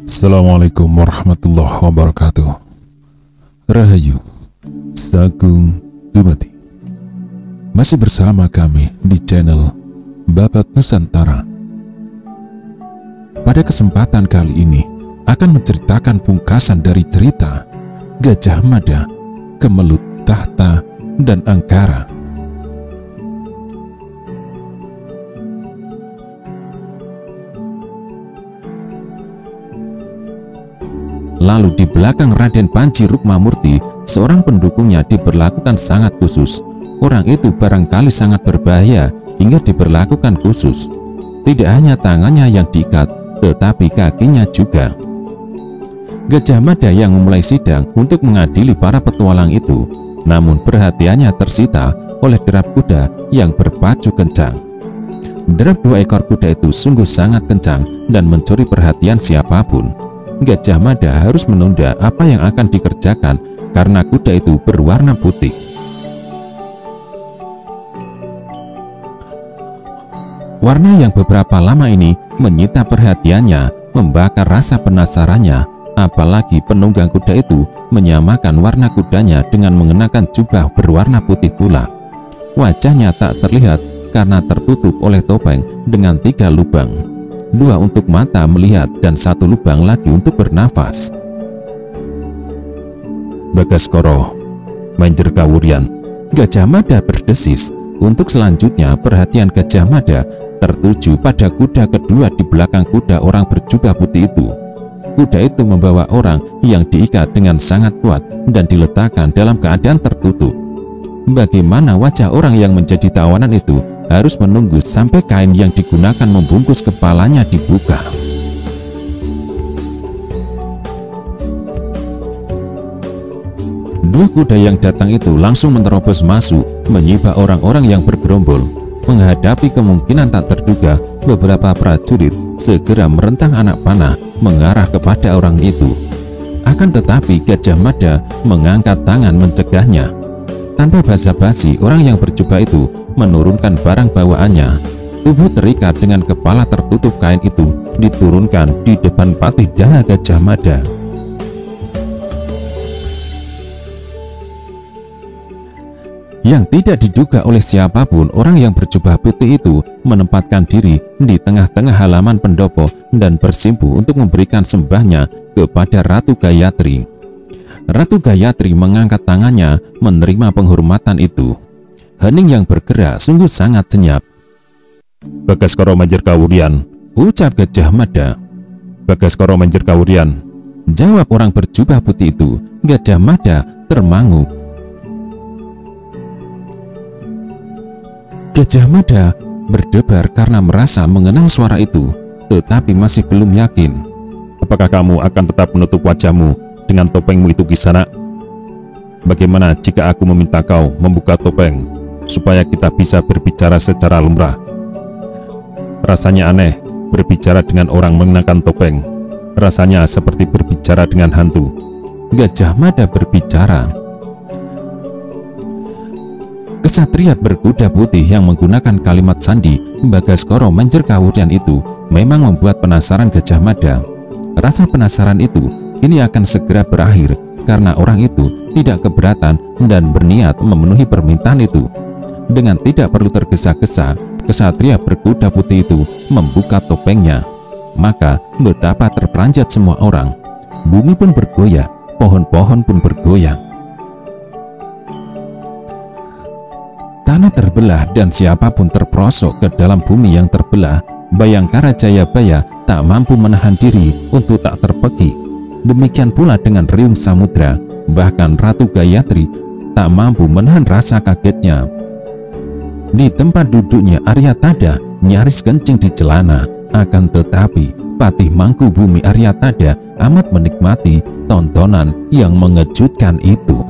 Assalamualaikum warahmatullahi wabarakatuh. Rahayu, Sagung Dumadi. Masih bersama kami di channel Babat Nusantara. Pada kesempatan kali ini akan menceritakan pungkasan dari cerita Gajah Mada, Kemelut Tahta, dan Angkara. Lalu di belakang Raden Panji Rukmamurti, seorang pendukungnya diberlakukan sangat khusus. Orang itu barangkali sangat berbahaya hingga diberlakukan khusus. Tidak hanya tangannya yang diikat, tetapi kakinya juga. Gajah Mada yang memulai sidang untuk mengadili para petualang itu, namun perhatiannya tersita oleh derap kuda yang berpacu kencang. Derap dua ekor kuda itu sungguh sangat kencang dan mencuri perhatian siapapun. Gajah Mada harus menunda apa yang akan dikerjakan karena kuda itu berwarna putih. Warna yang beberapa lama ini menyita perhatiannya, membakar rasa penasarannya, apalagi penunggang kuda itu menyamakan warna kudanya dengan mengenakan jubah berwarna putih pula. Wajahnya tak terlihat karena tertutup oleh topeng dengan 3 lubang. 2 untuk mata melihat dan 1 lubang lagi untuk bernafas. Bagaskoro, Manjer Kawurian, Gajah Mada berdesis. Untuk selanjutnya perhatian Gajah Mada tertuju pada kuda kedua di belakang kuda orang berjubah putih itu. Kuda itu membawa orang yang diikat dengan sangat kuat dan diletakkan dalam keadaan tertutup. Bagaimana wajah orang yang menjadi tawanan itu harus menunggu sampai kain yang digunakan membungkus kepalanya dibuka. Dua kuda yang datang itu langsung menerobos masuk, menyibak orang-orang yang bergerombol. Menghadapi kemungkinan tak terduga, beberapa prajurit segera merentang anak panah mengarah kepada orang itu. Akan tetapi Gajah Mada mengangkat tangan mencegahnya. Tanpa basa-basi, orang yang berjubah itu menurunkan barang bawaannya. Tubuh terikat dengan kepala tertutup kain itu diturunkan di depan patih daha Gajah Mada. Yang tidak diduga oleh siapapun, orang yang berjubah putih itu menempatkan diri di tengah-tengah halaman pendopo dan bersimpuh untuk memberikan sembahnya kepada Ratu Gayatri. Ratu Gayatri mengangkat tangannya menerima penghormatan itu. Hening yang bergerak sungguh sangat senyap. Bagaskoro Manjer Kawurian, ucap Gajah Mada. Bagaskoro Manjer Kawurian, jawab orang berjubah putih itu. Gajah Mada termangu. Gajah Mada berdebar karena merasa mengenal suara itu, tetapi masih belum yakin. Apakah kamu akan tetap menutup wajahmu dengan topengmu itu, Kisana? Bagaimana jika aku meminta kau membuka topeng supaya kita bisa berbicara secara lumrah? Rasanya aneh berbicara dengan orang mengenakan topeng. Rasanya seperti berbicara dengan hantu. Gajah Mada berbicara. Kesatria berkuda putih yang menggunakan kalimat sandi Bagaskoro Manjer Kawurian itu memang membuat penasaran Gajah Mada. Rasa penasaran itu ini akan segera berakhir karena orang itu tidak keberatan dan berniat memenuhi permintaan itu. Dengan tidak perlu tergesa-gesa, kesatria berkuda putih itu membuka topengnya. Maka betapa terperanjat semua orang. Bumi pun bergoyang, pohon-pohon pun bergoyang. Tanah terbelah dan siapapun terperosok ke dalam bumi yang terbelah. Bayangkara Jayabaya tak mampu menahan diri untuk tak terpeki. Demikian pula dengan Riung Samudra. Bahkan Ratu Gayatri tak mampu menahan rasa kagetnya. Di tempat duduknya Aryatada nyaris kencing di celana. Akan tetapi Patih Mangku Bumi Aryatada amat menikmati tontonan yang mengejutkan itu.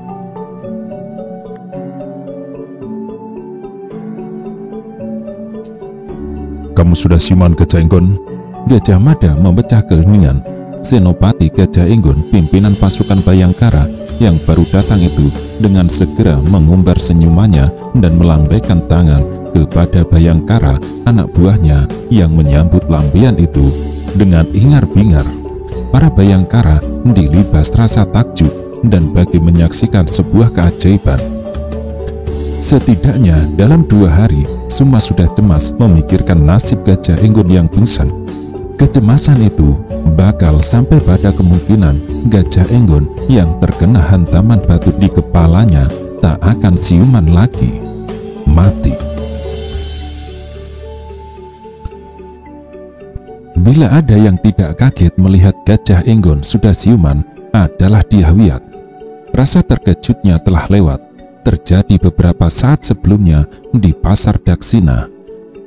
Kamu sudah siman Gajah Enggon? Gajah Mada memecah keheningan. Senopati Gajah Enggon, pimpinan pasukan Bayangkara yang baru datang itu dengan segera mengumbar senyumannya dan melambaikan tangan kepada Bayangkara, anak buahnya yang menyambut lambaian itu dengan hingar-bingar. Para Bayangkara dilibas rasa takjub dan bagi menyaksikan sebuah keajaiban. Setidaknya dalam 2 hari semua sudah cemas memikirkan nasib Gajah Enggon yang pingsan. Kecemasan itu bakal sampai pada kemungkinan Gajah Enggon yang terkena hantaman batu di kepalanya tak akan siuman lagi, mati. Bila ada yang tidak kaget melihat Gajah Enggon sudah siuman adalah Dyah Wiyat. Rasa terkejutnya telah lewat. Terjadi beberapa saat sebelumnya di pasar Daksina.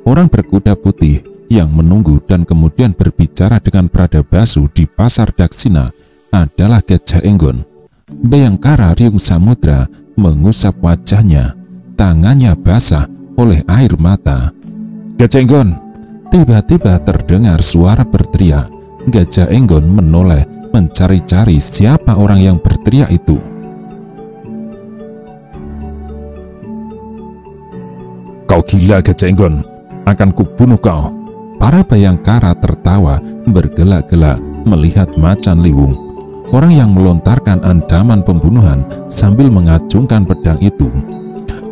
Orang berkuda putih yang menunggu dan kemudian berbicara dengan Pradabasu di pasar Daksina adalah Gajah Enggon. Bayangkara Riung Samudra mengusap wajahnya, tangannya basah oleh air mata. Gajah Enggon! Tiba-tiba terdengar suara berteriak. Gajah Enggon menoleh mencari-cari siapa orang yang berteriak itu. Kau gila Gajah Enggon, akan kubunuh kau. Para Bayangkara tertawa bergelak-gelak melihat Macan Liwung, orang yang melontarkan ancaman pembunuhan sambil mengacungkan pedang itu.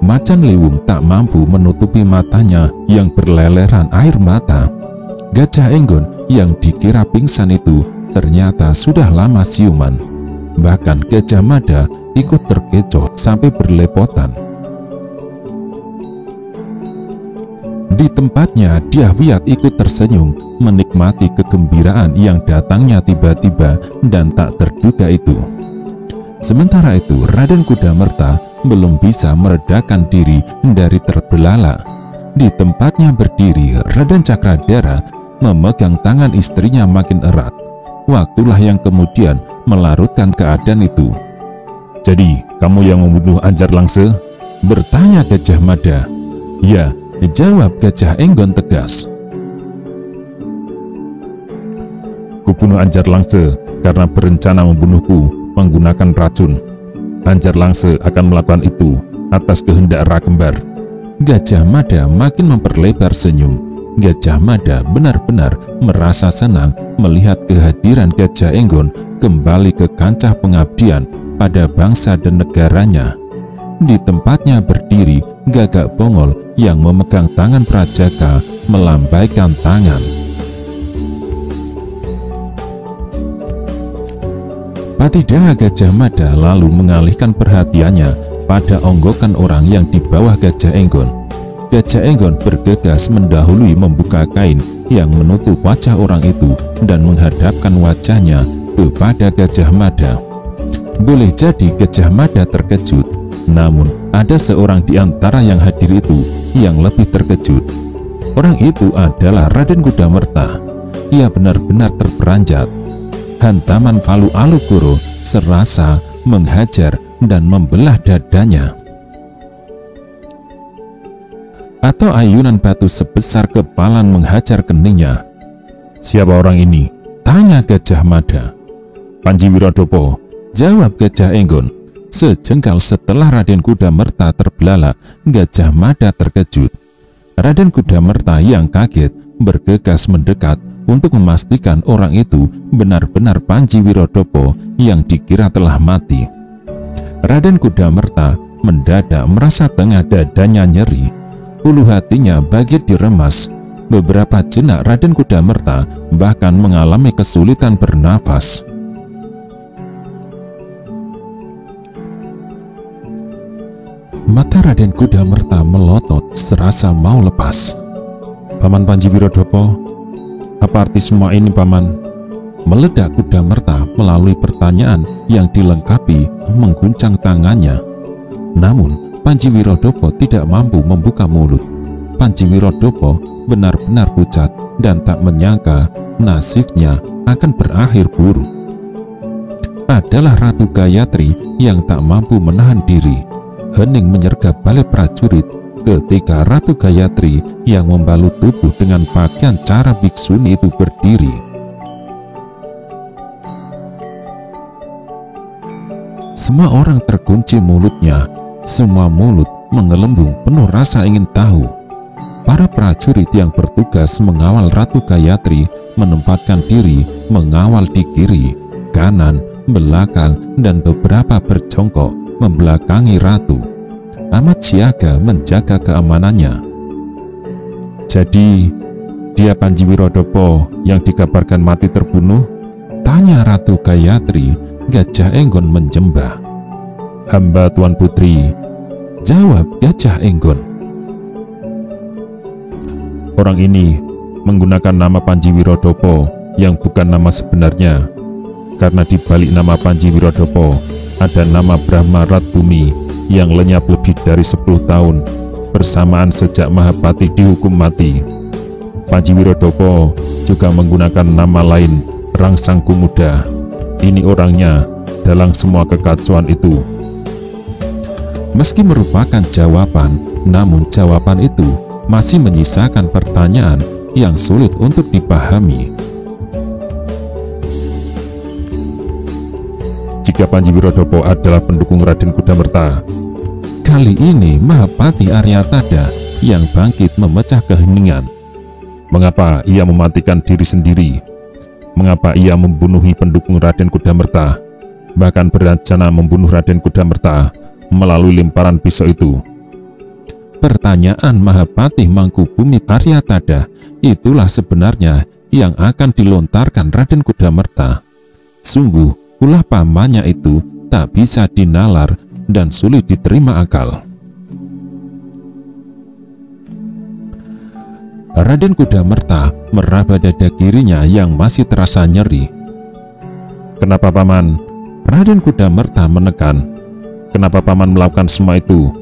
Macan Liwung tak mampu menutupi matanya yang berleleran air mata. Gajah Enggon yang dikira pingsan itu ternyata sudah lama siuman. Bahkan Gajah Mada ikut terkecoh sampai berlepotan. Di tempatnya, Dyah Wiyat ikut tersenyum menikmati kegembiraan yang datangnya tiba-tiba dan tak terduga itu. Sementara itu, Raden Kudamerta belum bisa meredakan diri dari terbelalak. Di tempatnya berdiri, Raden Cakradara memegang tangan istrinya makin erat. Waktulah yang kemudian melarutkan keadaan itu. Jadi, kamu yang membunuh Anjar Langse? Bertanya Gajah Mada. Ya, jawab Gajah Enggon tegas. Kubunuh Anjar Langse karena berencana membunuhku menggunakan racun. Anjar Langse akan melakukan itu atas kehendak Ra Kembar. Gajah Mada makin memperlebar senyum. Gajah Mada benar-benar merasa senang melihat kehadiran Gajah Enggon kembali ke kancah pengabdian pada bangsa dan negaranya. Di tempatnya berdiri Gagak Bongol yang memegang tangan Prajaka melambaikan tangan. Patidaha Gajah Mada lalu mengalihkan perhatiannya pada onggokan orang yang di bawah Gajah Enggon. Gajah Enggon bergegas mendahului membuka kain yang menutup wajah orang itu dan menghadapkan wajahnya kepada Gajah Mada. Boleh jadi Gajah Mada terkejut, namun ada seorang di antara yang hadir itu yang lebih terkejut. Orang itu adalah Raden Kudamerta. Ia benar-benar terperanjat. Hantaman palu Alukoro serasa menghajar dan membelah dadanya. Atau ayunan batu sebesar kepalan menghajar keningnya. Siapa orang ini? Tanya Gajah Mada. Panji Wirodopo, jawab Gajah Enggon. Sejengkal setelah Raden Kudamerta terbelalak, Gajah Mada terkejut. Raden Kudamerta yang kaget bergegas mendekat untuk memastikan orang itu benar-benar Panji Wirodopo yang dikira telah mati. Raden Kudamerta mendadak merasa tengah dadanya nyeri. Ulu hatinya bagai diremas. Beberapa jenak Raden Kudamerta bahkan mengalami kesulitan bernafas. Mata Raden Kudamerta melotot serasa mau lepas. Paman Panji Wirodopo, apa arti semua ini, Paman? Meledak Kudamerta melalui pertanyaan yang dilengkapi mengguncang tangannya. Namun Panji Wirodopo tidak mampu membuka mulut. Panji Wirodopo benar-benar pucat dan tak menyangka nasibnya akan berakhir buruk. Adalah Ratu Gayatri yang tak mampu menahan diri. Hening menyergap balai prajurit ketika Ratu Gayatri yang membalut tubuh dengan pakaian cara biksuni itu berdiri. Semua orang terkunci mulutnya. Semua mulut menggelembung penuh rasa ingin tahu. para prajurit yang bertugas mengawal Ratu Gayatri menempatkan diri mengawal di kiri, kanan, belakang, dan beberapa berjongkok membelakangi ratu. Amat siaga menjaga keamanannya. "Jadi, dia Panji Wirodopo yang dikabarkan mati terbunuh?" tanya Ratu Gayatri. Gajah Enggon menjembah. "Hamba Tuan Putri," jawab Gajah Enggon. Orang ini menggunakan nama Panji Wirodopo yang bukan nama sebenarnya, karena di balik nama Panji Wirodopo ada nama Brahma Ratbumi yang lenyap lebih dari 10 tahun bersamaan sejak Mahapati dihukum mati. Panji Wirodopo juga menggunakan nama lain Rangsang Kumuda. Ini orangnya dalam semua kekacauan itu. Meski merupakan jawaban, namun jawaban itu masih menyisakan pertanyaan yang sulit untuk dipahami. Jika Panji Wirodopo adalah pendukung Raden Kudamerta, kali ini Mahapati Aryatada yang bangkit memecah keheningan. Mengapa ia mematikan diri sendiri? Mengapa ia membunuhi pendukung Raden Kudamerta, bahkan berencana membunuh Raden Kudamerta melalui lemparan pisau itu? Pertanyaan Mahapati Mangkubumi Aryatada itulah sebenarnya yang akan dilontarkan Raden Kudamerta. Sungguh, ulah pamannya itu tak bisa dinalar dan sulit diterima akal. Raden Kudamerta meraba dada kirinya yang masih terasa nyeri. "Kenapa paman?" Raden Kudamerta menekan. "Kenapa paman melakukan semua itu?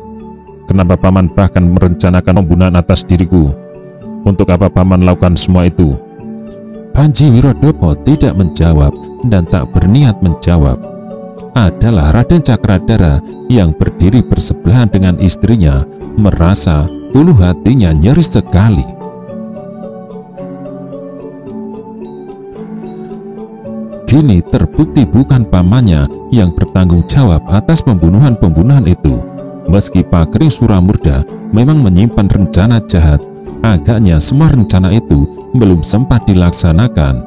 Kenapa paman bahkan merencanakan pembunuhan atas diriku? Untuk apa paman melakukan semua itu?" Panji Wirodopo tidak menjawab dan tak berniat menjawab. Adalah Raden Cakradara yang berdiri bersebelahan dengan istrinya, merasa ulu hatinya nyeri sekali. Kini terbukti bukan pamannya yang bertanggung jawab atas pembunuhan-pembunuhan itu. Meski Pakring Suramurda memang menyimpan rencana jahat, agaknya semua rencana itu belum sempat dilaksanakan.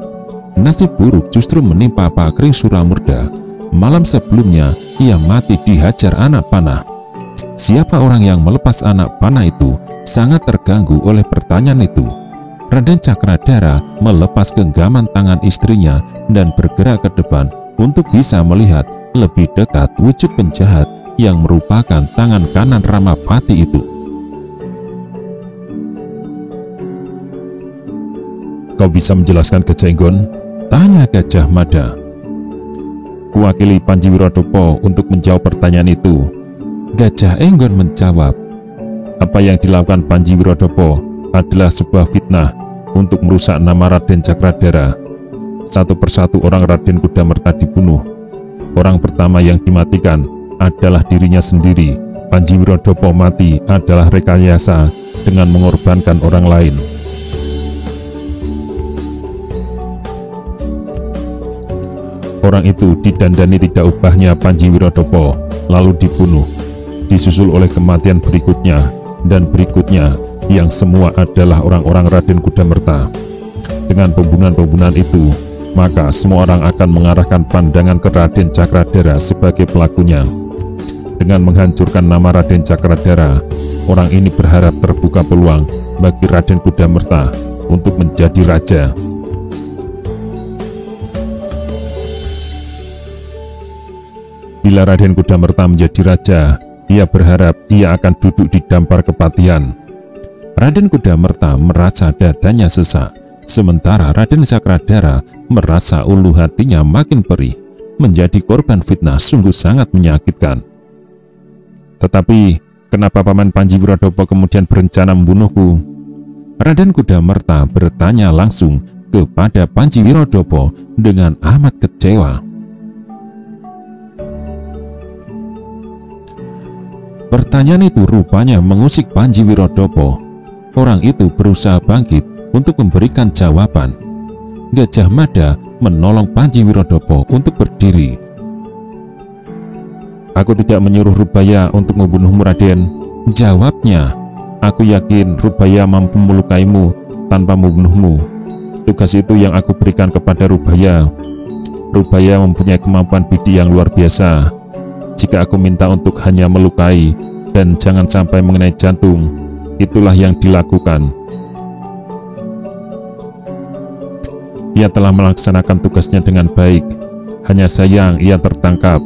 Nasib buruk justru menimpa Pakring Suramurda. Malam sebelumnya ia mati dihajar anak panah. Siapa orang yang melepas anak panah itu sangat terganggu oleh pertanyaan itu. Raden Cakradara melepas genggaman tangan istrinya dan bergerak ke depan untuk bisa melihat lebih dekat wujud penjahat yang merupakan tangan kanan Ramapati itu. "Kau bisa menjelaskan, Gajah Enggon?" tanya Gajah Mada. "Kuwakili Panji Wirodopo untuk menjawab pertanyaan itu." Gajah Enggon menjawab, "Apa yang dilakukan Panji Wirodopo adalah sebuah fitnah untuk merusak nama Raden Cakradara. Satu persatu orang Raden Kudamerta dibunuh. Orang pertama yang dimatikan adalah dirinya sendiri. Panji Wirodopo mati adalah rekayasa dengan mengorbankan orang lain." Orang itu didandani tidak ubahnya Panji Wirodopo, lalu dibunuh, disusul oleh kematian berikutnya dan berikutnya, yang semua adalah orang-orang Raden Kudamerta. Dengan pembunuhan-pembunuhan itu, maka semua orang akan mengarahkan pandangan ke Raden Cakradara sebagai pelakunya. Dengan menghancurkan nama Raden Cakradara, orang ini berharap terbuka peluang bagi Raden Kudamerta untuk menjadi raja. Bila Raden Kudamerta menjadi raja, ia berharap ia akan duduk di dampar kepatihan. Raden Kudamerta merasa dadanya sesak, sementara Raden Cakradara merasa ulu hatinya makin perih. Menjadi korban fitnah sungguh sangat menyakitkan. "Tetapi, kenapa Paman Panji Wirodopo kemudian berencana membunuhku?" Raden Kudamerta bertanya langsung kepada Panji Wirodopo dengan amat kecewa. Pertanyaan itu rupanya mengusik Panji Wirodopo. Orang itu berusaha bangkit untuk memberikan jawaban. Gajah Mada menolong Panji Wirodopo untuk berdiri. "Aku tidak menyuruh Rubaya untuk membunuhmu, Raden," jawabnya. Aku yakin Rubaya mampu melukaimu tanpa membunuhmu. Tugas itu yang aku berikan kepada Rubaya. Rubaya mempunyai kemampuan bidik yang luar biasa. Jika aku minta untuk hanya melukai dan jangan sampai mengenai jantung, itulah yang dilakukan. Ia telah melaksanakan tugasnya dengan baik. Hanya sayang ia tertangkap.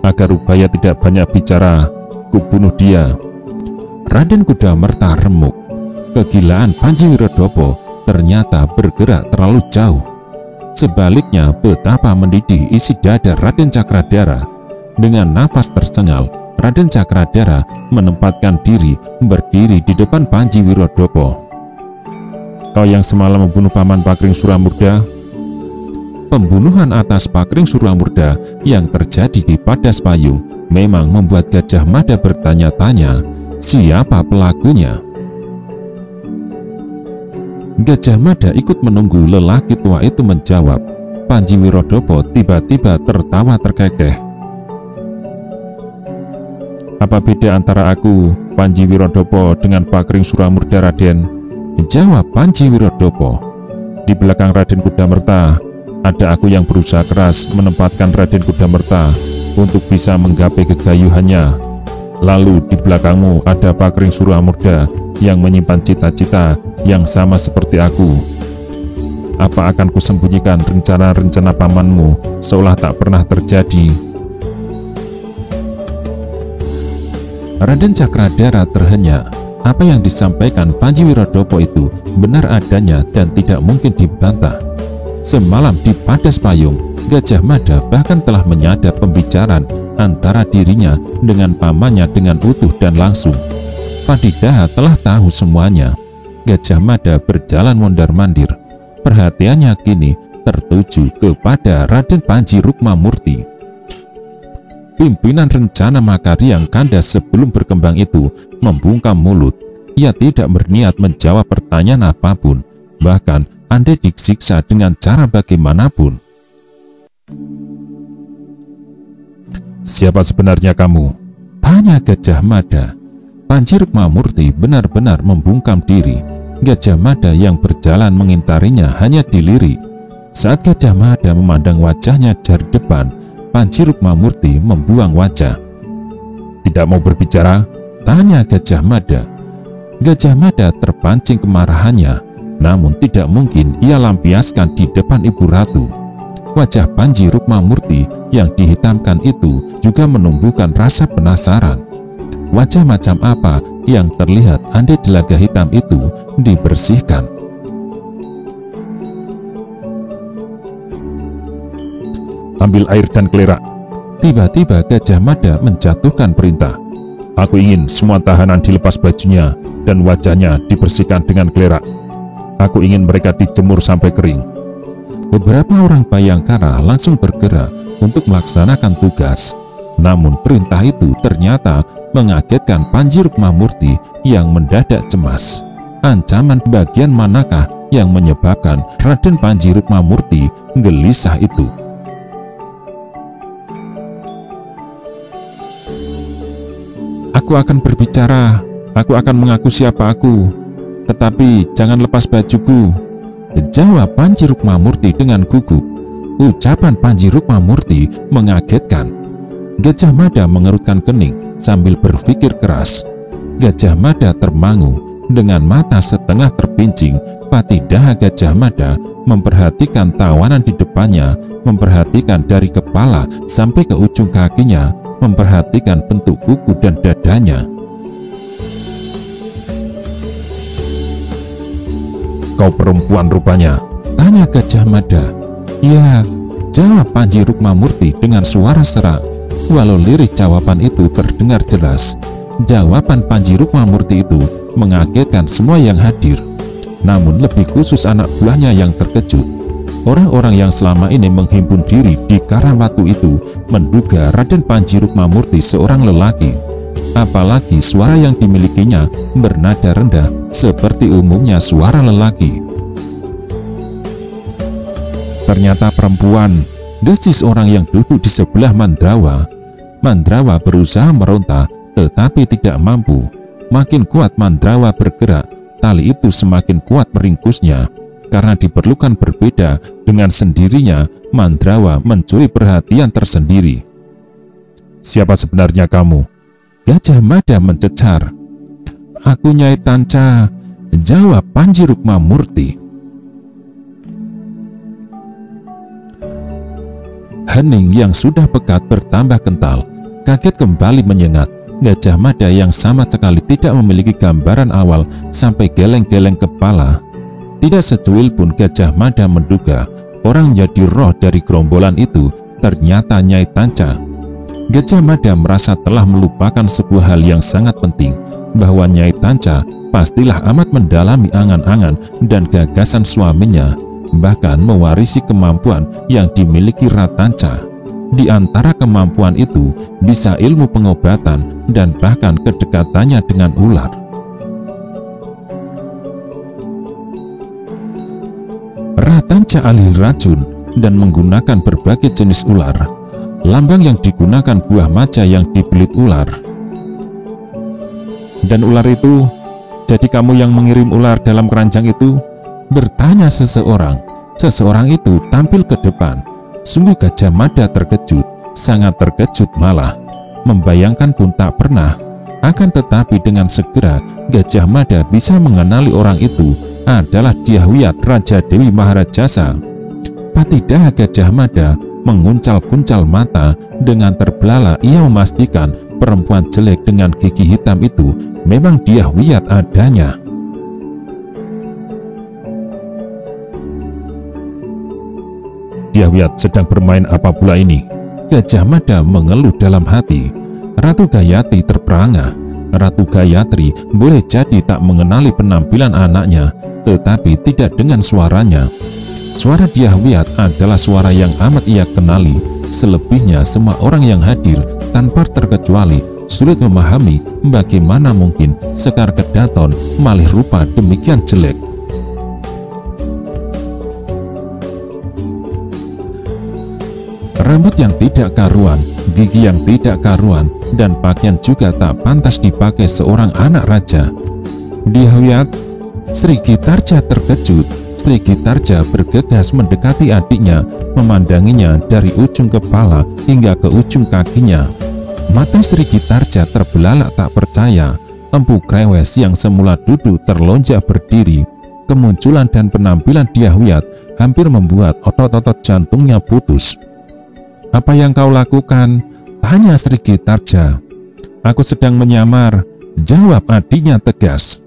Agar Rubaya tidak banyak bicara, kubunuh dia. Raden Kudamerta remuk. Kegilaan Panji Wirodopo ternyata bergerak terlalu jauh. Sebaliknya, betapa mendidih isi dada Raden Cakradara. Dengan nafas tersengal, Raden Cakradara menempatkan diri berdiri di depan Panji Wirodopo. Kau yang semalam membunuh Paman Pakring Suramurda? Pembunuhan atas Pakring Suramurda yang terjadi di Padas Payung memang membuat Gajah Mada bertanya-tanya, siapa pelakunya? Gajah Mada ikut menunggu lelaki tua itu menjawab. Panji Wirodopo tiba-tiba tertawa terkekeh. Apa beda antara aku, Panji Wirodopo, dengan Pakring Suramurda, Raden? Jawab Panji Wirodopo. Di belakang Raden Kudamerta, ada aku yang berusaha keras menempatkan Raden Kudamerta untuk bisa menggapai kegayuhannya. Lalu di belakangmu ada Pakring Suramurda yang menyimpan cita-cita yang sama seperti aku. Apa akan kusembunyikan rencana-rencana pamanmu seolah tak pernah terjadi? Raden Cakradara terhenyak. Apa yang disampaikan Panji Wirodopo itu benar adanya dan tidak mungkin dibantah. Semalam di Padas Payung, Gajah Mada bahkan telah menyadap pembicaraan antara dirinya dengan pamannya dengan utuh dan langsung. Padidaha telah tahu semuanya. Gajah Mada berjalan mondar-mandir. Perhatiannya kini tertuju kepada Raden Panji Rukmamurti. Pimpinan rencana Makari yang kandas sebelum berkembang itu membungkam mulut. Ia tidak berniat menjawab pertanyaan apapun, bahkan andai disiksa dengan cara bagaimanapun. Siapa sebenarnya kamu? Tanya Gajah Mada. Panji Rukmamurti benar-benar membungkam diri. Gajah Mada yang berjalan mengintarinya hanya dilirik. Saat Gajah Mada memandang wajahnya dari depan, Panji Rukmamurti membuang wajah. Tidak mau berbicara? Tanya Gajah Mada. Gajah Mada terpancing kemarahannya, namun tidak mungkin ia lampiaskan di depan Ibu Ratu. Wajah Panji Rukmamurti yang dihitamkan itu juga menumbuhkan rasa penasaran. Wajah macam apa yang terlihat andai jelaga hitam itu dibersihkan? Ambil air dan kelerak. Tiba-tiba Gajah Mada menjatuhkan perintah. Aku ingin semua tahanan dilepas bajunya dan wajahnya dibersihkan dengan kelerak. Aku ingin mereka dijemur sampai kering. Beberapa orang Bayangkara langsung bergerak untuk melaksanakan tugas. Namun perintah itu ternyata mengagetkan Panji Rukmamurti yang mendadak cemas. Ancaman bagian manakah yang menyebabkan Raden Panji Rukmamurti gelisah itu? Aku akan berbicara, aku akan mengaku siapa aku, tetapi jangan lepas bajuku, jawab Panji Rukmamurti dengan gugup. Ucapan Panji Rukmamurti mengagetkan. Gajah Mada mengerutkan kening sambil berpikir keras. Gajah Mada termangu. Dengan mata setengah terpincing, Patidaha Gajah Mada memperhatikan tawanan di depannya, memperhatikan dari kepala sampai ke ujung kakinya, memperhatikan bentuk kuku dan dadanya. Kau perempuan rupanya? Tanya Gajah Mada. Ya, jawab Panji Rukmamurti dengan suara serak. Walau lirik jawaban itu terdengar jelas, jawaban Panji Rukmamurti itu mengagetkan semua yang hadir. Namun lebih khusus anak buahnya yang terkejut. Orang-orang yang selama ini menghimpun diri di Karangwatu itu menduga Raden Panji Rukmamurti seorang lelaki. Apalagi suara yang dimilikinya bernada rendah seperti umumnya suara lelaki. Ternyata perempuan, desis orang yang duduk di sebelah Mandrawa. Mandrawa berusaha meronta tetapi tidak mampu. makin kuat Mandrawa bergerak, tali itu semakin kuat meringkusnya. Karena diperlukan berbeda, dengan sendirinya Mandrawa mencuri perhatian tersendiri. "Siapa sebenarnya kamu?" Gajah Mada mencecar. "Aku Nyai Tanca," jawab Panji Rukmamurti. Hening yang sudah pekat bertambah kental, kaget kembali menyengat. Gajah Mada yang sama sekali tidak memiliki gambaran awal sampai geleng-geleng kepala. Tidak secuil pun Gajah Mada menduga orang jadi roh dari gerombolan itu ternyata Nyai Tanca. Gajah Mada merasa telah melupakan sebuah hal yang sangat penting, bahwa Nyai Tanca pastilah amat mendalami angan-angan dan gagasan suaminya, bahkan mewarisi kemampuan yang dimiliki Ratanca. Di antara kemampuan itu bisa ilmu pengobatan dan bahkan kedekatannya dengan ular. Ratanca ahli racun dan menggunakan berbagai jenis ular. Lambang yang digunakan buah maja yang dibelit ular. "Dan ular itu, jadi kamu yang mengirim ular dalam keranjang itu?" bertanya seseorang. Seseorang itu tampil ke depan. Sungguh Gajah Mada terkejut, sangat terkejut malah. Membayangkan pun tak pernah. Akan tetapi dengan segera Gajah Mada bisa mengenali orang itu adalah Dyahwiyat Raja Dewi Maharajasa. Patidah Gajah Mada menguncal-kuncal mata. Dengan terbelalak ia memastikan perempuan jelek dengan gigi hitam itu memang Dyahwiyat adanya. "Dyahwiyat sedang bermain apa pula ini?" Gajah Mada mengeluh dalam hati. Ratu Gayatri terperangah. Ratu Gayatri boleh jadi tak mengenali penampilan anaknya, tetapi tidak dengan suaranya. Suara Dyahwiyat adalah suara yang amat ia kenali. Selebihnya semua orang yang hadir tanpa terkecuali sulit memahami bagaimana mungkin Sekar Kedaton malih rupa demikian jelek. Rambut yang tidak karuan, gigi yang tidak karuan, dan pakaian juga tak pantas dipakai seorang anak raja. "Dyahwiyat!" Sri Gitarja terkejut. Sri Gitarja bergegas mendekati adiknya, memandanginya dari ujung kepala hingga ke ujung kakinya. Mata Sri Gitarja terbelalak tak percaya. Empu Krewes yang semula duduk terlonjak berdiri. Kemunculan dan penampilan Dyahwiyat hampir membuat otot-otot jantungnya putus. "Apa yang kau lakukan?" tanya Sri Gitarja. "Aku sedang menyamar," jawab adiknya tegas.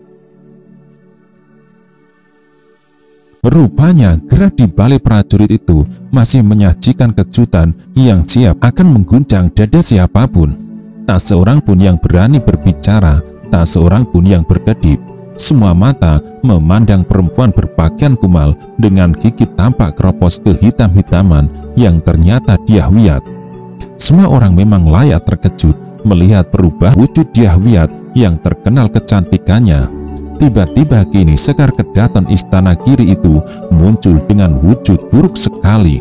Rupanya gerak di balik prajurit itu masih menyajikan kejutan yang siap akan mengguncang dada siapapun. Tak seorang pun yang berani berbicara, tak seorang pun yang berkedip. Semua mata memandang perempuan berpakaian kumal dengan gigi tampak keropos kehitam-hitaman yang ternyata Dyahwiyat. Semua orang memang layak terkejut melihat perubahan wujud Dyahwiyat yang terkenal kecantikannya. Tiba-tiba kini Sekar Kedaton Istana Giri itu muncul dengan wujud buruk sekali.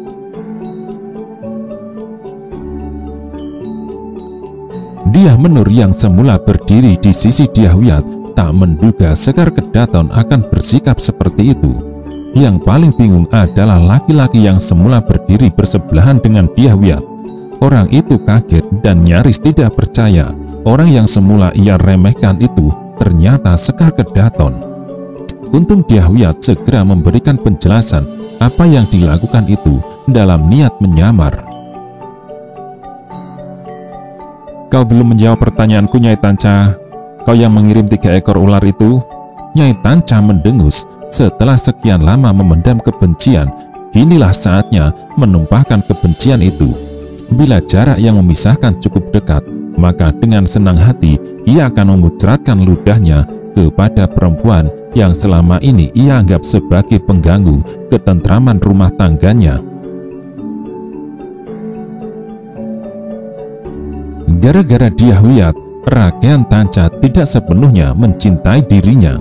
Dyah-Menur yang semula berdiri di sisi Dyahwiyat tak menduga Sekar Kedaton akan bersikap seperti itu. Yang paling bingung adalah laki-laki yang semula berdiri bersebelahan dengan Dyahwiyat. Orang itu kaget dan nyaris tidak percaya orang yang semula ia remehkan itu ternyata Sekar Kedaton. Untung Dyahwiyat segera memberikan penjelasan apa yang dilakukan itu dalam niat menyamar. "Kau belum menjawab pertanyaanku, Nyai Tanca. Kau yang mengirim 3 ekor ular itu?" Nyai Tanca mendengus. Setelah sekian lama memendam kebencian, kinilah saatnya menumpahkan kebencian itu. Bila jarak yang memisahkan cukup dekat, maka dengan senang hati ia akan memuncratkan ludahnya kepada perempuan yang selama ini ia anggap sebagai pengganggu ketentraman rumah tangganya. Gara-gara Dyahwiyat, Rakyat Tanca tidak sepenuhnya mencintai dirinya.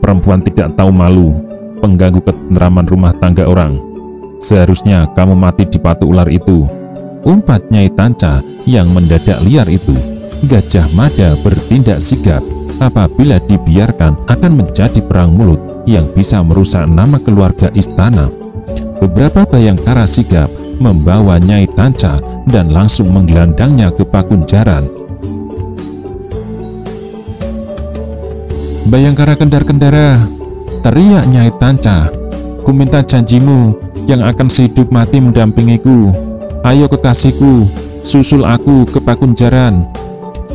"Perempuan tidak tahu malu, pengganggu ketentraman rumah tangga orang. Seharusnya kamu mati di patuk ular itu," umpat Nyai Tanca yang mendadak liar itu. Gajah Mada bertindak sigap. apabila dibiarkan akan menjadi perang mulut yang bisa merusak nama keluarga istana. Beberapa Bayangkara sigap membawa Nyai Tanca dan langsung menggelandangnya ke Pakunjaran. "Bayangkara Kendar-Kendara," teriak Nyai Tanca, "ku minta janjimu yang akan sehidup mati mendampingiku. Ayo kekasihku, susul aku ke Pakunjaran."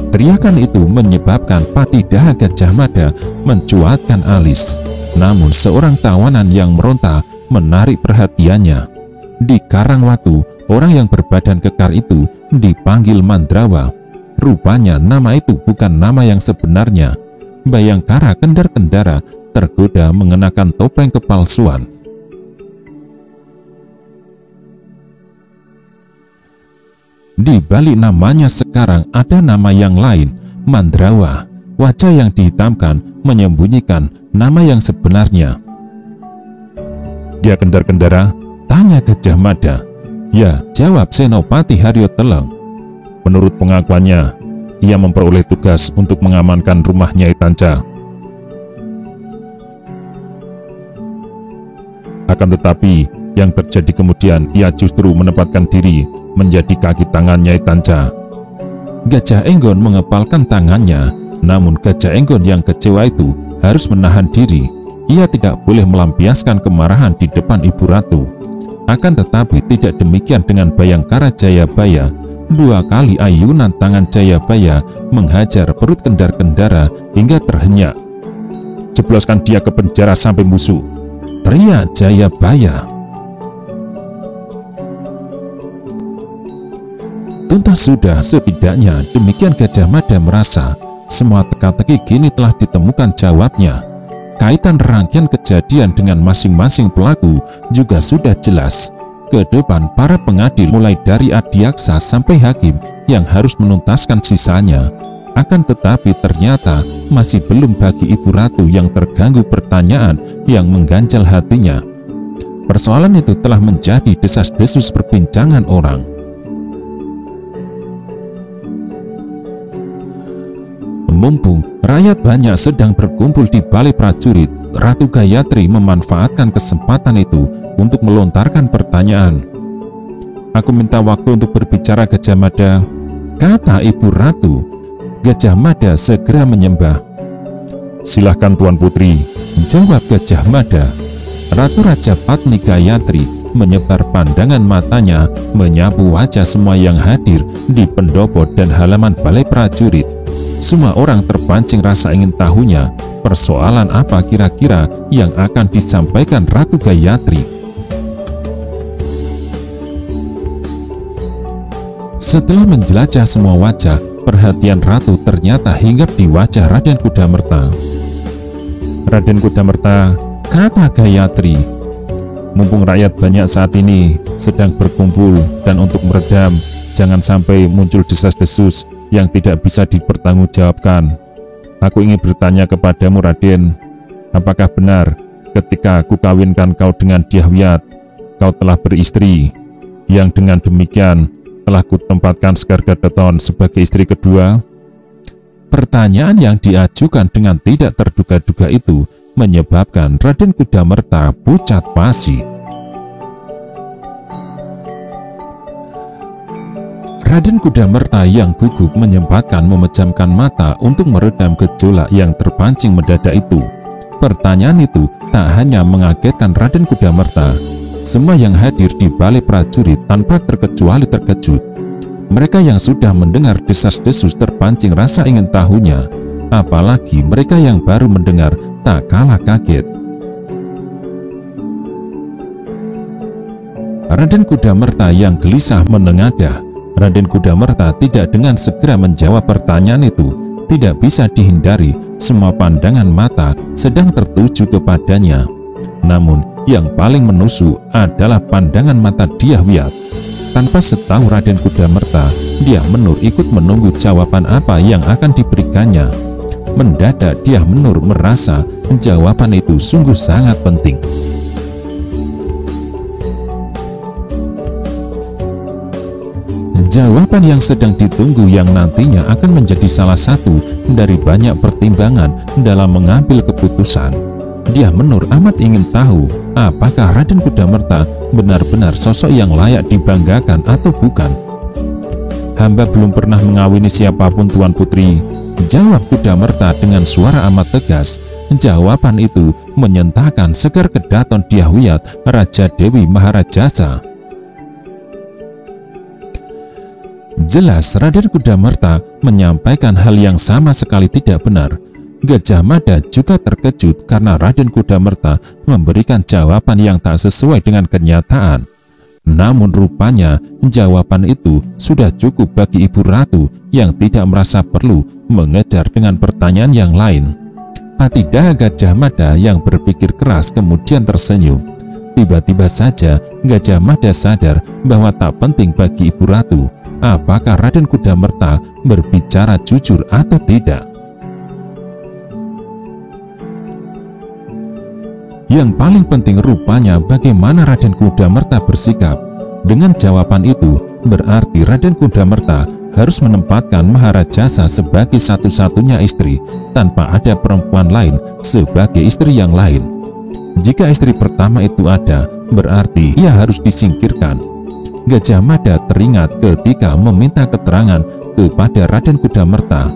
Teriakan itu menyebabkan Patidaha Gajah Mada mencuatkan alis. Namun seorang tawanan yang meronta menarik perhatiannya. Di Karangwatu, orang yang berbadan kekar itu dipanggil Mandrawa. Rupanya nama itu bukan nama yang sebenarnya. Bayangkara Kendar-Kendara tergoda mengenakan topeng kepalsuan. Di balik namanya sekarang ada nama yang lain, Mandrawa. Wajah yang dihitamkan menyembunyikan nama yang sebenarnya. "Dia Kendar-Kendara?" tanya Gajah Mada. "Ya," jawab Senopati Haryo Teleng. "Menurut pengakuannya, ia memperoleh tugas untuk mengamankan rumah Nyai Tanca. Akan tetapi, yang terjadi kemudian ia justru menempatkan diri menjadi kaki tangan Nyai Tanca." Gajah Enggon mengepalkan tangannya, namun Gajah Enggon yang kecewa itu harus menahan diri. Ia tidak boleh melampiaskan kemarahan di depan Ibu Ratu. Akan tetapi tidak demikian dengan Bayangkara Jayabaya. 2 kali ayunan tangan Jayabaya menghajar perut Kendar-Kendara hingga terhenyak. "Jebloskan dia ke penjara sampai busuk," teriak Jayabaya. Tuntas sudah, setidaknya demikian Gajah Mada merasa. Semua teka-teki kini telah ditemukan jawabnya. Kaitan rangkaian kejadian dengan masing-masing pelaku juga sudah jelas. Ke depan para pengadil mulai dari adiaksa sampai hakim yang harus menuntaskan sisanya. Akan tetapi ternyata masih belum bagi Ibu Ratu yang terganggu pertanyaan yang mengganjal hatinya. Persoalan itu telah menjadi desas-desus perbincangan orang. Mumpung rakyat banyak sedang berkumpul di balai prajurit, Ratu Gayatri memanfaatkan kesempatan itu untuk melontarkan pertanyaan. "Aku minta waktu untuk berbicara, Gajah Mada," kata Ibu Ratu. Gajah Mada segera menyembah. "Silahkan Tuan Putri," jawab Gajah Mada. Ratu Rajapatni Gayatri menyebar pandangan matanya menyapu wajah semua yang hadir di pendopo dan halaman balai prajurit. Semua orang terpancing rasa ingin tahunya persoalan apa kira-kira yang akan disampaikan Ratu Gayatri. Setelah menjelajah semua wajah, perhatian Ratu ternyata hinggap di wajah Raden Kudamerta. "Raden Kudamerta," kata Gayatri, "mumpung rakyat banyak saat ini sedang berkumpul dan untuk meredam, jangan sampai muncul desas-desus yang tidak bisa dipertanggungjawabkan. Aku ingin bertanya kepadamu, Raden, apakah benar ketika aku kawinkan kau dengan Dyah kau telah beristri, yang dengan demikian telah kutempatkan Sekar Gadhaton sebagai istri kedua?" Pertanyaan yang diajukan dengan tidak terduga-duga itu menyebabkan Raden Kudamerta pucat pasi. Raden Kudamerta yang gugup menyempatkan memejamkan mata untuk meredam gejolak yang terpancing mendadak itu. Pertanyaan itu tak hanya mengagetkan Raden Kudamerta, semua yang hadir di balai prajurit tanpa terkecuali terkejut. Mereka yang sudah mendengar desas-desus terpancing rasa ingin tahunya, apalagi mereka yang baru mendengar tak kalah kaget. Raden Kudamerta yang gelisah menengadah. Raden Kudamerta tidak dengan segera menjawab pertanyaan itu. Tidak bisa dihindari, semua pandangan mata sedang tertuju kepadanya. Namun yang paling menusuk adalah pandangan mata Dyah Wiyat. Tanpa setahu Raden Kudamerta, Dyah Menur ikut menunggu jawaban apa yang akan diberikannya. Mendadak Dyah Menur merasa jawaban itu sungguh sangat penting. Jawaban yang sedang ditunggu yang nantinya akan menjadi salah satu dari banyak pertimbangan dalam mengambil keputusan. Dyah Menur amat ingin tahu apakah Raden Kudamerta benar-benar sosok yang layak dibanggakan atau bukan. "Hamba belum pernah mengawini siapapun, Tuan Putri," jawab Kudamerta dengan suara amat tegas. Jawaban itu menyentakan segar kedaton Dyah Wiyat, Raja Dewi Maharajasa. Jelas Raden Kudamerta menyampaikan hal yang sama sekali tidak benar. Gajah Mada juga terkejut karena Raden Kudamerta memberikan jawaban yang tak sesuai dengan kenyataan. Namun rupanya jawaban itu sudah cukup bagi Ibu Ratu yang tidak merasa perlu mengejar dengan pertanyaan yang lain. Patidah Gajah Mada yang berpikir keras kemudian tersenyum. Tiba-tiba saja Gajah Mada sadar bahwa tak penting bagi Ibu Ratu apakah Raden Kudamerta berbicara jujur atau tidak. Yang paling penting rupanya bagaimana Raden Kudamerta bersikap. Dengan jawaban itu berarti Raden Kudamerta harus menempatkan Maharajasa sebagai satu-satunya istri tanpa ada perempuan lain sebagai istri yang lain. Jika istri pertama itu ada, berarti ia harus disingkirkan. Gajah Mada teringat ketika meminta keterangan kepada Raden Kudamerta.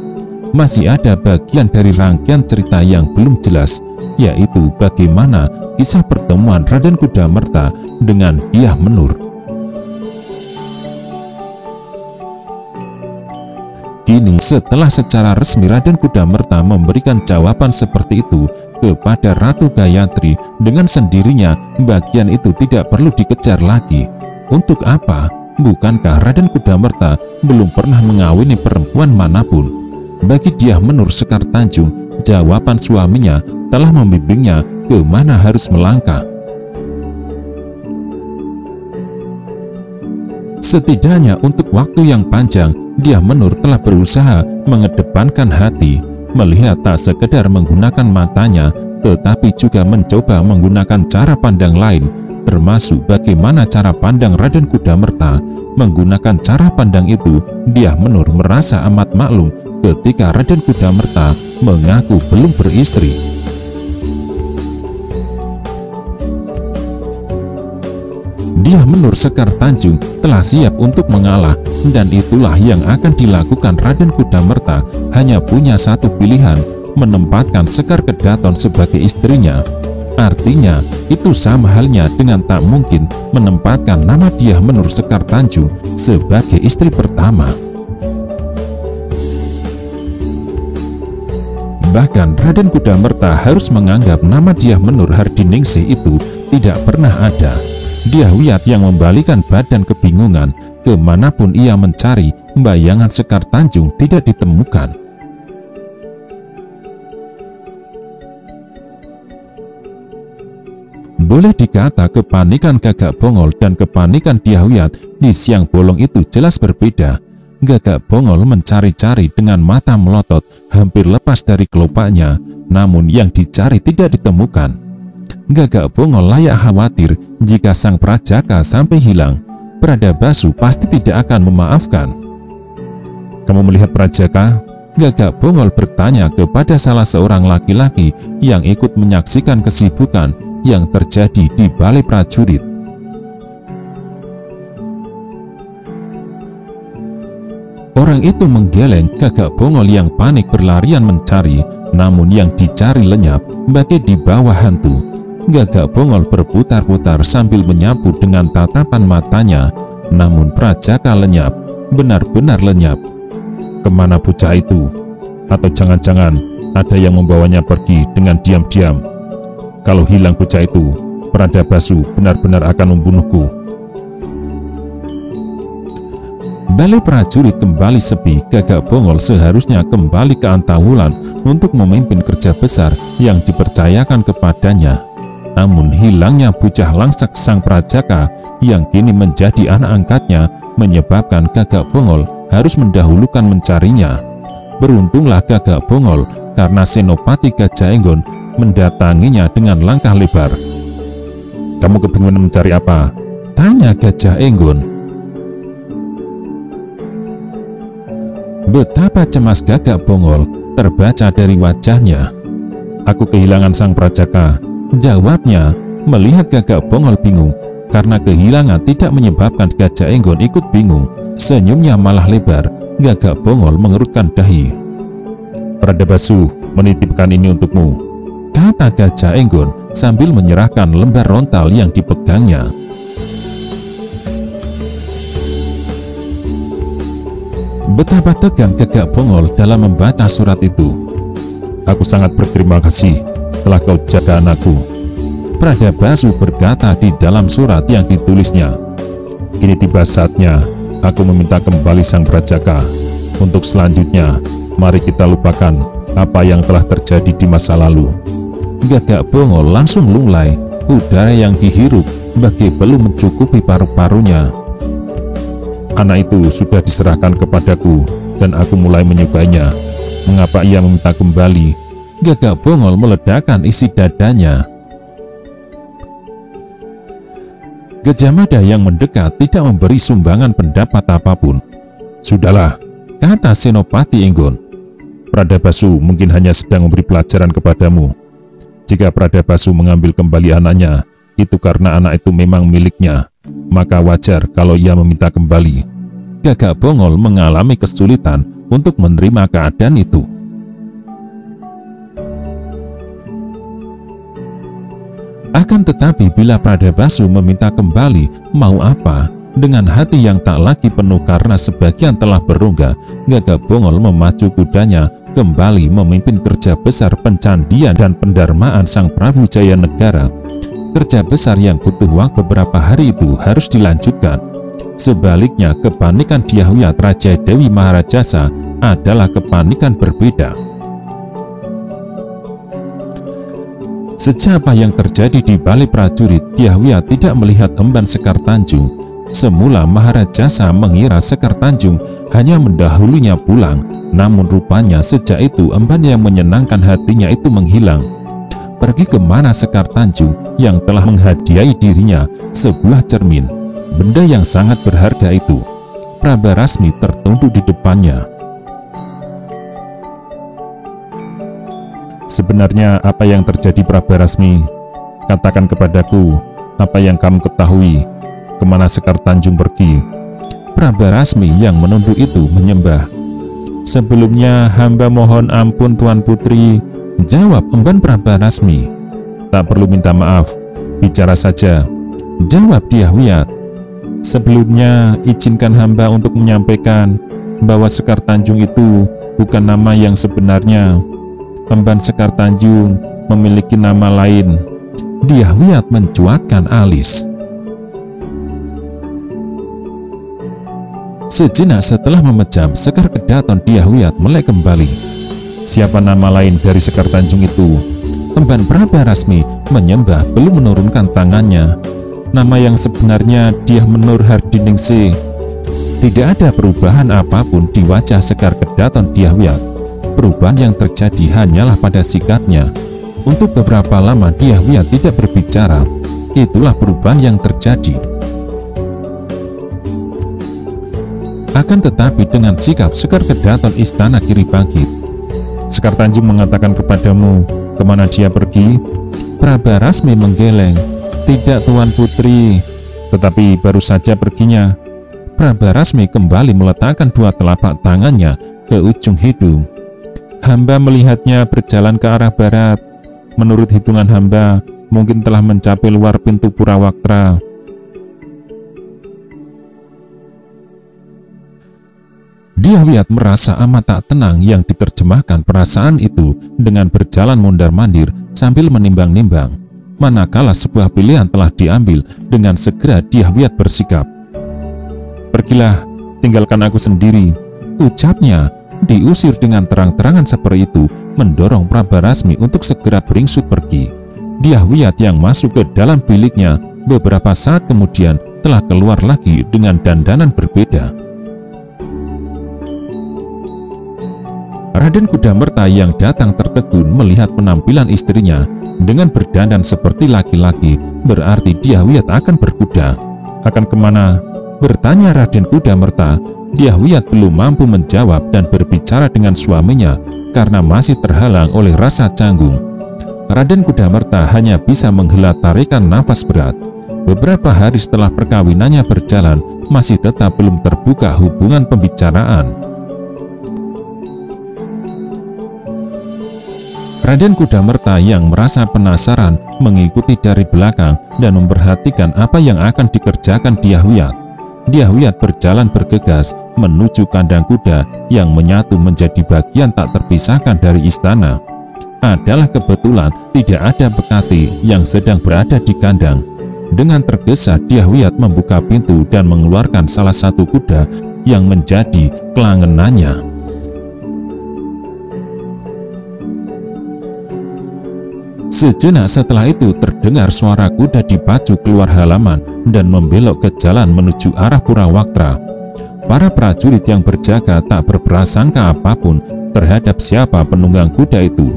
Masih ada bagian dari rangkaian cerita yang belum jelas, yaitu bagaimana kisah pertemuan Raden Kudamerta dengan Dyah Menur. Kini setelah secara resmi Raden Kudamerta memberikan jawaban seperti itu kepada Ratu Gayatri, dengan sendirinya bagian itu tidak perlu dikejar lagi. Untuk apa? Bukankah Raden Kudamerta belum pernah mengawini perempuan manapun? Bagi Dyah Menur Sekar Tanjung, jawaban suaminya telah membimbingnya ke mana harus melangkah. Setidaknya untuk waktu yang panjang, Dyah Menur telah berusaha mengedepankan hati, melihat tak sekedar menggunakan matanya, tetapi juga mencoba menggunakan cara pandang lain, termasuk bagaimana cara pandang Raden Kudamerta. Menggunakan cara pandang itu, Dyah Menur merasa amat maklum ketika Raden Kudamerta mengaku belum beristri. Dyah Menur Sekar Tanjung telah siap untuk mengalah, dan itulah yang akan dilakukan Raden Kudamerta. Hanya punya satu pilihan, menempatkan Sekar Kedaton sebagai istrinya. Artinya, itu sama halnya dengan tak mungkin menempatkan nama Dyah Menur Sekar Tanjung sebagai istri pertama. Bahkan Raden Kudamerta harus menganggap nama Dyah Menur Hardiningsih itu tidak pernah ada. Dyah Wiyat yang membalikan badan kebingungan, kemanapun ia mencari, bayangan Sekar Tanjung tidak ditemukan. Boleh dikata kepanikan Gagak Bongol dan kepanikan Dyah Wiyat di siang bolong itu jelas berbeda. Gagak Bongol mencari-cari dengan mata melotot, hampir lepas dari kelopaknya, namun yang dicari tidak ditemukan. Gagak Bongol layak khawatir jika sang Prajaka sampai hilang. Pradabasu pasti tidak akan memaafkan. "Kamu melihat Prajaka?" Gagak Bongol bertanya kepada salah seorang laki-laki yang ikut menyaksikan kesibukan yang terjadi di balai prajurit. Orang itu menggeleng. Gagak Bongol yang panik berlarian mencari, namun yang dicari lenyap bagai di bawah hantu. Gagak Bongol berputar-putar sambil menyapu dengan tatapan matanya, namun Prajaka lenyap, benar-benar lenyap. Kemana bocah itu? Atau jangan-jangan ada yang membawanya pergi dengan diam-diam? Kalau hilang bocah itu, Pradabasu benar-benar akan membunuhku. Balai prajurit kembali sepi. Gagak Bongol seharusnya kembali ke Antawulan untuk memimpin kerja besar yang dipercayakan kepadanya. Namun hilangnya bocah Langsak sang Prajaka yang kini menjadi anak angkatnya menyebabkan Gagak Bongol harus mendahulukan mencarinya. Beruntunglah Gagak Bongol karena Senopati Gajah Enggon mendatanginya dengan langkah lebar. "Kamu kebingungan mencari apa?" tanya Gajah Enggon. Betapa cemas Gagak Bongol terbaca dari wajahnya. "Aku kehilangan sang Prajaka," jawabnya. Melihat Gagak Bongol bingung karena kehilangan tidak menyebabkan Gajah Enggon ikut bingung. Senyumnya malah lebar. Gagak Bongol mengerutkan dahi. "Pradabasu menitipkan ini untukmu," kata Gajah Enggon sambil menyerahkan lembar rontal yang dipegangnya. Betapa tegang Gagak Bongol dalam membaca surat itu. "Aku sangat berterima kasih telah kau jaga anakku," Pradabasu berkata di dalam surat yang ditulisnya. "Kini tiba saatnya aku meminta kembali sang Prajaka. Untuk selanjutnya, mari kita lupakan apa yang telah terjadi di masa lalu." Gagak Bongol langsung lunglai. Udara yang dihirup bagai belum mencukupi paru-parunya. "Anak itu sudah diserahkan kepadaku dan aku mulai menyukainya. Mengapa ia meminta kembali?" Gagak Bongol meledakkan isi dadanya. Gajah Mada yang mendekat tidak memberi sumbangan pendapat apapun. "Sudahlah," kata Senopati Enggon. "Pradabasu mungkin hanya sedang memberi pelajaran kepadamu. Jika Pradabasu mengambil kembali anaknya, itu karena anak itu memang miliknya, maka wajar kalau ia meminta kembali." Gagak Bongol mengalami kesulitan untuk menerima keadaan itu. Akan tetapi bila Pradabasu meminta kembali, mau apa? Dengan hati yang tak lagi penuh karena sebagian telah berungga, Gagak Bongol memacu kudanya kembali memimpin kerja besar pencandian dan pendarmaan Sang Prabu Jayanegara. Kerja besar yang butuh waktu beberapa hari itu harus dilanjutkan. Sebaliknya, kepanikan Dyahwiyat Raja Dewi Maharajasa adalah kepanikan berbeda. Sejak apa yang terjadi di balik prajurit, Dyahwiyat tidak melihat emban Sekar Tanjung. Semula Maharajasa mengira Sekar Tanjung hanya mendahulunya pulang, namun rupanya sejak itu emban yang menyenangkan hatinya itu menghilang. Pergi kemana Sekar Tanjung yang telah menghadiahi dirinya sebuah cermin? Benda yang sangat berharga itu. Prabarasmi tertunduk di depannya. "Sebenarnya apa yang terjadi, Prabarasmi? Katakan kepadaku apa yang kamu ketahui. Kemana Sekar Tanjung pergi?" Prabarasmi yang menunduk itu menyembah. "Sebelumnya hamba mohon ampun Tuan Putri," jawab emban Prabarasmi. "Tak perlu minta maaf, bicara saja," jawab Dyahwiyat. "Sebelumnya izinkan hamba untuk menyampaikan bahwa Sekar Tanjung itu bukan nama yang sebenarnya. Emban Sekar Tanjung memiliki nama lain." Dyahwiyat mencuatkan alis. Sejenak setelah memejam, Sekar Kedaton Dyahwiyat melek kembali. "Siapa nama lain dari Sekar Tanjung itu?" Emban Prabarasmi menyembah belum menurunkan tangannya. "Nama yang sebenarnya Dyah Menur Hardiningsih." Tidak ada perubahan apapun di wajah Sekar Kedaton Dyahwiyat. Perubahan yang terjadi hanyalah pada sikapnya. Untuk beberapa lama Dyahwiyat tidak berbicara. Itulah perubahan yang terjadi. Akan tetapi dengan sikap Sekar Kedaton Istana Giribagit, "Sekar Tanjung mengatakan kepadamu kemana dia pergi?" Prabarasmi menggeleng. "Tidak Tuan Putri, tetapi baru saja perginya." Prabarasmi kembali meletakkan dua telapak tangannya ke ujung hidung. "Hamba melihatnya berjalan ke arah barat. Menurut hitungan hamba, mungkin telah mencapai luar pintu Purawaktra." Dyahwiyat merasa amat tak tenang yang diterjemahkan perasaan itu dengan berjalan mondar-mandir sambil menimbang-nimbang. Manakala sebuah pilihan telah diambil, dengan segera Dyahwiyat bersikap. "Pergilah, tinggalkan aku sendiri," ucapnya. Diusir dengan terang-terangan seperti itu mendorong Prabarasmi untuk segera beringsut pergi. Dyahwiyat yang masuk ke dalam biliknya beberapa saat kemudian telah keluar lagi dengan dandanan berbeda. Raden Kudamerta yang datang tertegun melihat penampilan istrinya dengan berdandan seperti laki-laki, berarti Dyahwiyat akan berkuda. "Akan kemana?" Bertanya Raden Kudamerta, Dyahwiyat belum mampu menjawab dan berbicara dengan suaminya karena masih terhalang oleh rasa canggung. Raden Kudamerta hanya bisa menghela tarikan nafas berat. Beberapa hari setelah perkawinannya berjalan, masih tetap belum terbuka hubungan pembicaraan. Raden Kudamerta yang merasa penasaran mengikuti dari belakang dan memperhatikan apa yang akan dikerjakan Dyahwiyat. Dyahwiyat berjalan bergegas menuju kandang kuda yang menyatu menjadi bagian tak terpisahkan dari istana. Adalah kebetulan tidak ada Bekati yang sedang berada di kandang. Dengan tergesa Dyahwiyat membuka pintu dan mengeluarkan salah satu kuda yang menjadi kelangenannya. Sejenak setelah itu terdengar suara kuda dipacu keluar halaman dan membelok ke jalan menuju arah Purawaktra. Para prajurit yang berjaga tak berprasangka apapun terhadap siapa penunggang kuda itu.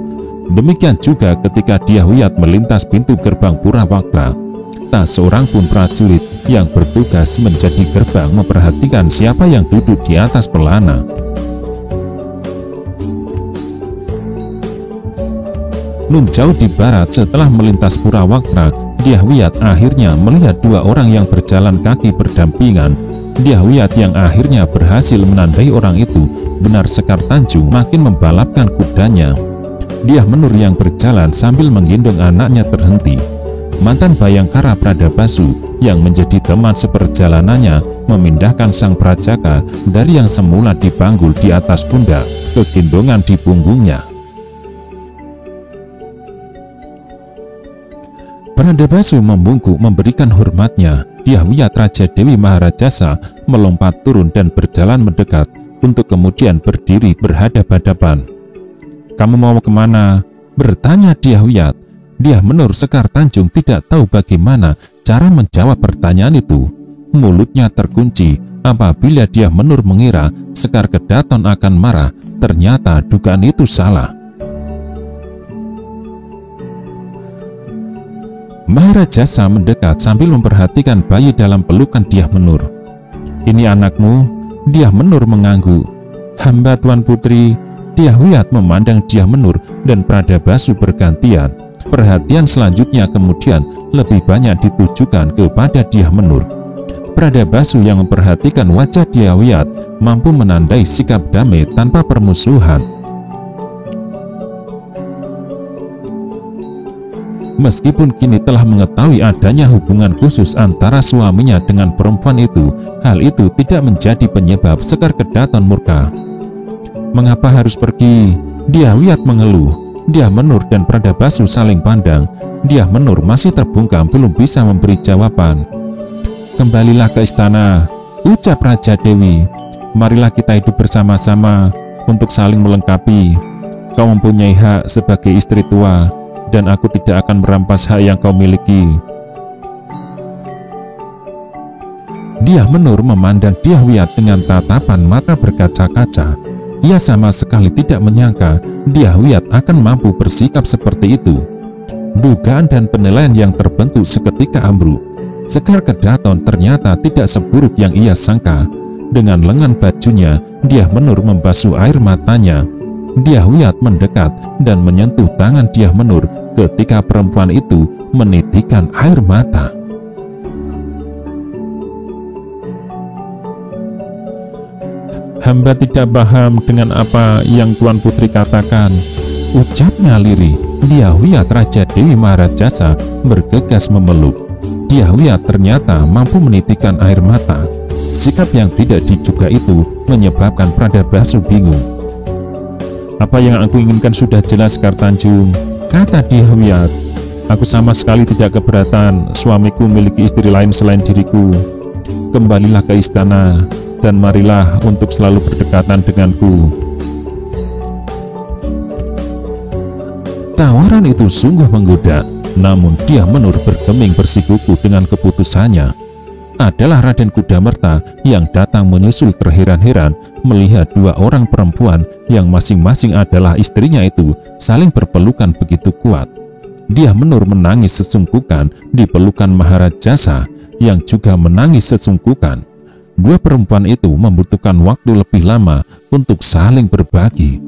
Demikian juga ketika Dyahwiyat melintas pintu gerbang Purawaktra. Tak seorang pun prajurit yang bertugas menjadi gerbang memperhatikan siapa yang duduk di atas pelana. Nun jauh di barat setelah melintas Purawaktra, Dyahwiyat akhirnya melihat dua orang yang berjalan kaki berdampingan. Dyahwiyat yang akhirnya berhasil menandai orang itu benar Sekar Tanjung makin membalapkan kudanya. Dyahmenur yang berjalan sambil menggendong anaknya terhenti. Mantan Bayangkara Pradabasu yang menjadi teman seperjalanannya memindahkan sang prajaka dari yang semula dipanggul di atas pundak ke gendongan di punggungnya. Pradabasu membungkuk memberikan hormatnya. Dyahwiyat Raja Dewi Maharajasa melompat turun dan berjalan mendekat untuk kemudian berdiri berhadap-hadapan. "Kamu mau kemana?" bertanya Dyahwiyat. Dyahmenur Sekar Tanjung tidak tahu bagaimana cara menjawab pertanyaan itu. Mulutnya terkunci apabila Dyahmenur mengira Sekar Kedaton akan marah. Ternyata dugaan itu salah. Maharajasa mendekat sambil memperhatikan bayi dalam pelukan Dyahmenur. "Ini anakmu?" Dyahmenur mengangguk. "Hamba Tuan Putri." Dyahwiyat memandang Dyahmenur dan Pradabasu bergantian. Perhatian selanjutnya kemudian lebih banyak ditujukan kepada Dyahmenur. Pradabasu yang memperhatikan wajah Dyahwiyat mampu menandai sikap damai tanpa permusuhan. Meskipun kini telah mengetahui adanya hubungan khusus antara suaminya dengan perempuan itu, hal itu tidak menjadi penyebab Sekar Kedaton murka. "Mengapa harus pergi?" Dyahwiyat mengeluh. Dyahmenur dan Pradabasu saling pandang. Dyahmenur masih terbungkam belum bisa memberi jawaban. "Kembalilah ke istana," ucap Raja Dewi. "Marilah kita hidup bersama-sama untuk saling melengkapi. Kau mempunyai hak sebagai istri tua, dan aku tidak akan merampas hak yang kau miliki." Dyahmenur memandang Dyahwiyat dengan tatapan mata berkaca-kaca. Ia sama sekali tidak menyangka Dyahwiyat akan mampu bersikap seperti itu. Dugaan dan penilaian yang terbentuk seketika ambruk. Sekar Kedaton ternyata tidak seburuk yang ia sangka. Dengan lengan bajunya, Dyahmenur membasuh air matanya. Dyahwiyat mendekat dan menyentuh tangan Dyahmenur ketika perempuan itu menitikkan air mata. "Hamba tidak paham dengan apa yang Tuan Putri katakan," ucapnya lirih. Dyahwiyat Raja Dewi Maharajasa bergegas memeluk. Dyahwiyat ternyata mampu menitikkan air mata. Sikap yang tidak diduga itu menyebabkan Pradabasu bingung. "Apa yang aku inginkan sudah jelas, Sekar Tanjung," kata Dyahwiyat. "Aku sama sekali tidak keberatan suamiku memiliki istri lain selain diriku. Kembalilah ke istana dan marilah untuk selalu berdekatan denganku." Tawaran itu sungguh menggoda, namun Dyahmenur bergeming bersikuku dengan keputusannya. Adalah Raden Kudamerta yang datang menyusul terheran-heran melihat dua orang perempuan yang masing-masing adalah istrinya itu saling berpelukan begitu kuat. Dyahmenur menangis sesunggukan di pelukan Maharajasa yang juga menangis sesunggukan. Dua perempuan itu membutuhkan waktu lebih lama untuk saling berbagi.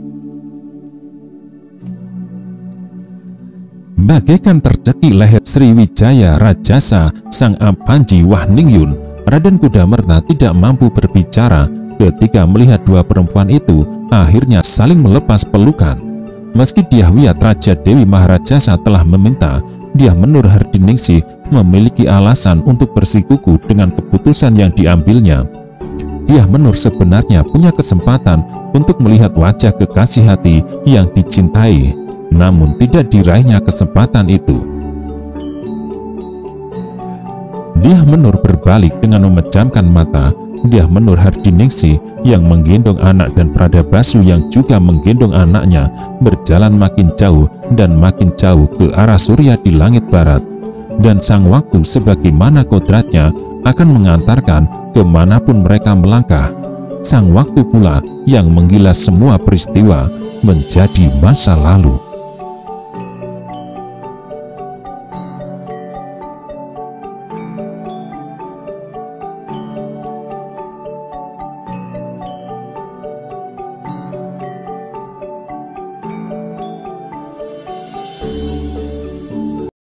Bagaikan tercekik leher Sriwijaya Rajasa Sang Apanji Wahningyon, Raden Kudamerta tidak mampu berbicara ketika melihat dua perempuan itu akhirnya saling melepas pelukan. Meski Dyahwiyat Raja Dewi Maharajasa telah meminta, Dyah Menur Hardiningsih memiliki alasan untuk bersikuku dengan keputusan yang diambilnya. Dyah Menur sebenarnya punya kesempatan untuk melihat wajah kekasih hati yang dicintai, namun tidak diraihnya kesempatan itu. Dyah Menur berbalik dengan memejamkan mata. Dyah Menur Hardiningsih yang menggendong anak dan Pradabasu yang juga menggendong anaknya berjalan makin jauh dan makin jauh ke arah surya di langit barat. Dan sang waktu sebagaimana kodratnya akan mengantarkan kemanapun mereka melangkah. Sang waktu pula yang menggilas semua peristiwa menjadi masa lalu.